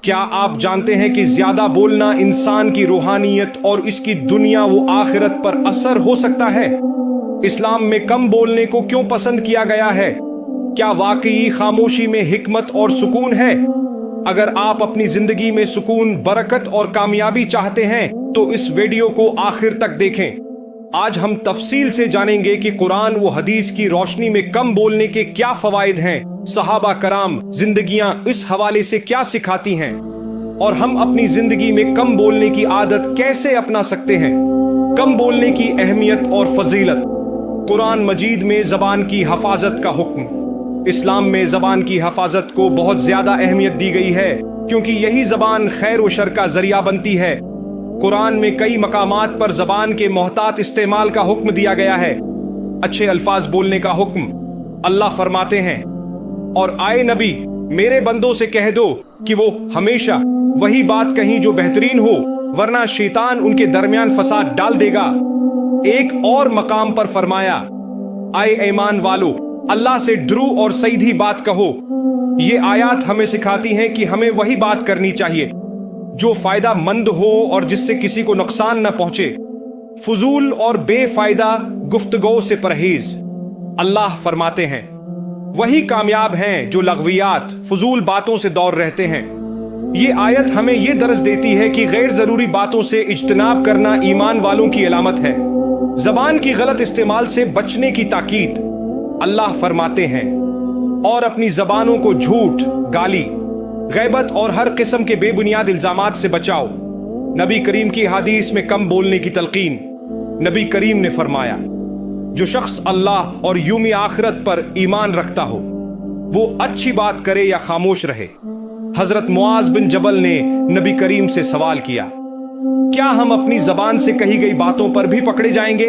کیا آپ جانتے ہیں کہ زیادہ بولنا انسان کی روحانیت اور اس کی دنیا و آخرت پر اثر ہو سکتا ہے؟ اسلام میں کم بولنے کو کیوں پسند کیا گیا ہے؟ کیا واقعی خاموشی میں حکمت اور سکون ہے؟ اگر آپ اپنی زندگی میں سکون، برکت اور کامیابی چاہتے ہیں تو اس ویڈیو کو آخر تک دیکھیں۔ آج ہم تفصیل سے جانیں گے کہ قرآن و حدیث کی روشنی میں کم بولنے کے کیا فوائد ہیں، صحابہ کرام زندگیاں اس حوالے سے کیا سکھاتی ہیں، اور ہم اپنی زندگی میں کم بولنے کی عادت کیسے اپنا سکتے ہیں۔ کم بولنے کی اہمیت اور فضیلت۔ قرآن مجید میں زبان کی حفاظت کا حکم۔ اسلام میں زبان کی حفاظت کو بہت زیادہ اہمیت دی گئی ہے کیونکہ یہی زبان خیر و شر کا ذریعہ بنتی ہے۔ قرآن میں کئی مقامات پر زبان کے محتاط استعمال کا حکم دیا گیا ہے۔ اچھے الفاظ بولنے کا حکم۔ اللہ فرماتے ہیں، اور آئے نبی میرے بندوں سے کہہ دو کہ وہ ہمیشہ وہی بات کہیں جو بہترین ہو، ورنہ شیطان ان کے درمیان فساد ڈال دے گا۔ ایک اور مقام پر فرمایا، آئے ایمان والو اللہ سے ڈرو اور سیدھی بات کہو۔ یہ آیات ہمیں سکھاتی ہیں کہ ہمیں وہی بات کرنی چاہیے جو فائدہ مند ہو اور جس سے کسی کو نقصان نہ پہنچے۔ فضول اور بے فائدہ گفتگو سے پرہیز۔ اللہ فرماتے ہیں، وہی کامیاب ہیں جو لغویات، فضول باتوں سے دور رہتے ہیں۔ یہ آیت ہمیں یہ درس دیتی ہے کہ غیر ضروری باتوں سے اجتناب کرنا ایمان والوں کی علامت ہے۔ زبان کی غلط استعمال سے بچنے کی تاکید۔ اللہ فرماتے ہیں، اور اپنی زبانوں کو جھوٹ، گالی، غیبت اور ہر قسم کے بے بنیاد الزامات سے بچاؤ۔ نبی کریم کی حدیث میں کم بولنے کی تلقین۔ نبی کریم نے فرمایا، جو شخص اللہ اور یوم آخرت پر ایمان رکھتا ہو وہ اچھی بات کرے یا خاموش رہے۔ حضرت معاذ بن جبل نے نبی کریم سے سوال کیا، کیا ہم اپنی زبان سے کہی گئی باتوں پر بھی پکڑے جائیں گے؟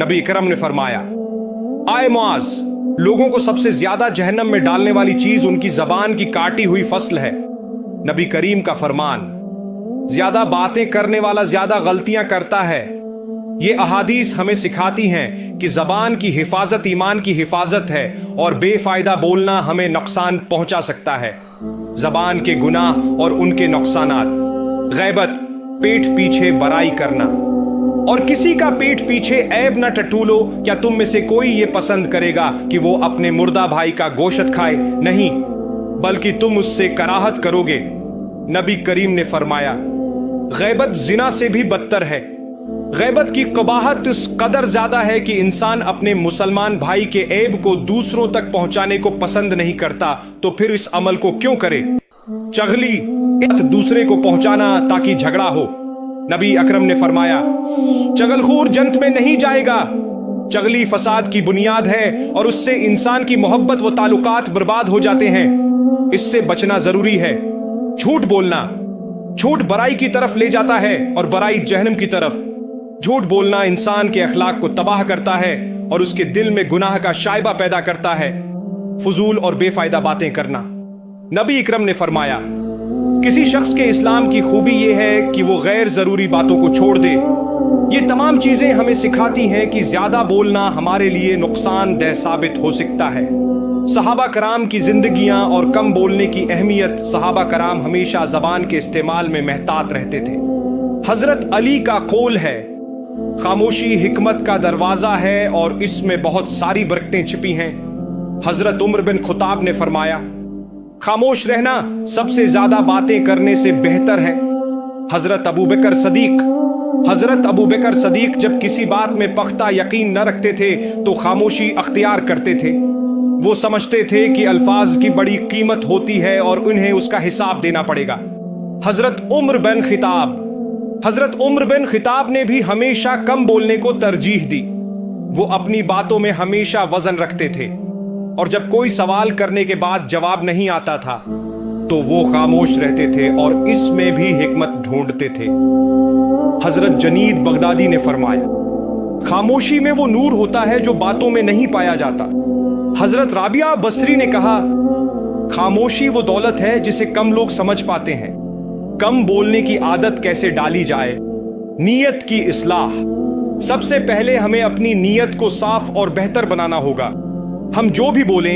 نبی کرم نے فرمایا، آئے معاذ، لوگوں کو سب سے زیادہ جہنم میں ڈالنے والی چیز ان کی زبان کی کاٹی ہوئی فصل ہے۔ نبی کریم کا فرمان، زیادہ باتیں کرنے والا زیادہ غلطیاں کرتا ہے۔ یہ احادیث ہمیں سکھاتی ہیں کہ زبان کی حفاظت ایمان کی حفاظت ہے اور بے فائدہ بولنا ہمیں نقصان پہنچا سکتا ہے۔ زبان کے گناہ اور ان کے نقصانات۔ غیبت، پیٹھ پیچھے برائی کرنا، اور کسی کا پیٹھ پیچھے عیب نہ ٹٹولو۔ کیا تم میں سے کوئی یہ پسند کرے گا کہ وہ اپنے مردہ بھائی کا گوشت کھائے؟ نہیں، بلکہ تم اس سے کراہت کرو گے۔ نبی کریم نے فرمایا، غیبت زنا سے بھی بدتر ہے۔ غیبت کی قباحت اس قدر زیادہ ہے کہ انسان اپنے مسلمان بھائی کے عیب کو دوسروں تک پہنچانے کو پسند نہیں کرتا، تو پھر اس عمل کو کیوں کرے؟ چغلی، دوسرے کو پہنچانا تاکہ جھگڑا ہو۔ نبی اکرم نے فرمایا، چغل خور جنت میں نہیں جائے گا۔ چغلی فساد کی بنیاد ہے اور اس سے انسان کی محبت و تعلقات برباد ہو جاتے ہیں۔ اس سے بچنا ضروری ہے۔ جھوٹ بولنا۔ جھوٹ برائی کی طرف لے جاتا ہے اور برائی جہنم کی طرف۔ جھوٹ بولنا انسان کے اخلاق کو تباہ کرتا ہے اور اس کے دل میں گناہ کا شائبہ پیدا کرتا ہے۔ فضول اور بے فائدہ باتیں کرنا۔ نبی اکرم نے فرمایا، کسی شخص کے اسلام کی خوبی یہ ہے کہ وہ غیر ضروری باتوں کو چھوڑ دے۔ یہ تمام چیزیں ہمیں سکھاتی ہیں کہ زیادہ بولنا ہمارے لیے نقصان دہ ثابت ہو سکتا ہے۔ صحابہ کرام کی زندگیاں اور کم بولنے کی اہمیت۔ صحابہ کرام ہمیشہ زبان کے استعمال میں محتاط رہتے تھے۔ حضرت علی کا قول ہے، خاموشی حکمت کا دروازہ ہے اور اس میں بہت ساری برکتیں چھپی ہیں۔ حضرت عمر بن خطاب نے فرمایا، خاموش رہنا سب سے زیادہ باتیں کرنے سے بہتر ہے۔ حضرت ابو بکر صدیق جب کسی بات میں پختہ یقین نہ رکھتے تھے تو خاموشی اختیار کرتے تھے۔ وہ سمجھتے تھے کہ الفاظ کی بڑی قیمت ہوتی ہے اور انہیں اس کا حساب دینا پڑے گا۔ حضرت عمر بن خطاب نے بھی ہمیشہ کم بولنے کو ترجیح دی۔ وہ اپنی باتوں میں ہمیشہ وزن رکھتے تھے، اور جب کوئی سوال کرنے کے بعد جواب نہیں آتا تھا تو وہ خاموش رہتے تھے اور اس میں بھی حکمت ڈھونڈتے تھے۔ حضرت جنید بغدادی نے فرمایا، خاموشی میں وہ نور ہوتا ہے جو باتوں میں نہیں پایا جاتا۔ حضرت رابعہ بصری نے کہا، خاموشی وہ دولت ہے جسے کم لوگ سمجھ پاتے ہیں۔ کم بولنے کی عادت کیسے ڈالی جائے؟ نیت کی اصلاح۔ سب سے پہلے ہمیں اپنی نیت کو صاف اور بہتر بنانا ہوگا۔ ہم جو بھی بولیں